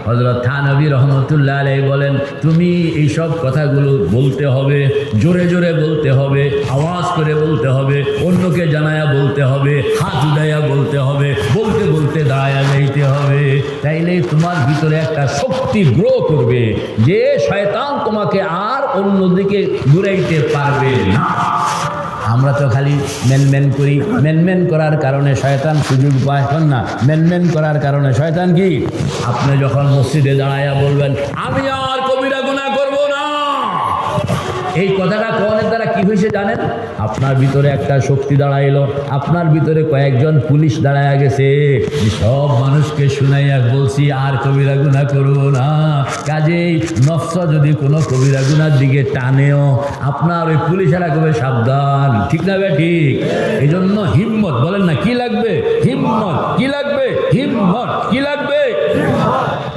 হযরত থানভী রহমতুল্লাহ আলাইহি বলেন, তুমি এইসব কথাগুলো বলতে হবে, জোরে জোরে বলতে হবে, আওয়াজ করে বলতে হবে, অন্যকে জানায়া বলতে হবে, হাত উঠাইয়া বলতে হবে, বলতে বলতে দাঁড়ায়া যাইতে হবে। তাইলে তোমার ভিতরে একটা শক্তি গ্রো করবে যে শয়তান তোমাকে আর অন্যদিকে ঘুরাইতে পারবে না। আমরা তো খালি মেনমেন করি, মেনমেন করার কারণে শয়তান সুযোগ পায় না। মেনমেন করার কারণে শয়তান কি, আপনি যখন মসজিদে দাঁড়াইয়া বলবেন আমি আর কবিরা গুনাহ করব না, এই কথাটা কোনের দ্বারা কি হয়েছে জানেন? আপনার ভিতরে একটা শক্তি দাঁড়াইলো, আপনার ভিতরে কয়েকজন পুলিশ দাঁড়াইয়া গেছে, সব মানুষকে শুনাইয়া বলছি আর কবিরা গুনাহ করব না। কাজেই নফস যদি কোনো কবিরা গুনার দিকে টানেও, আপনার ওই পুলিশেরা কবে সাবধান, ঠিক না? ঠিক। এই জন্য হিম্মত, বলেন না কি লাগবে? হিম্মত। কি লাগবে? হিম্মত। কি লাগবে?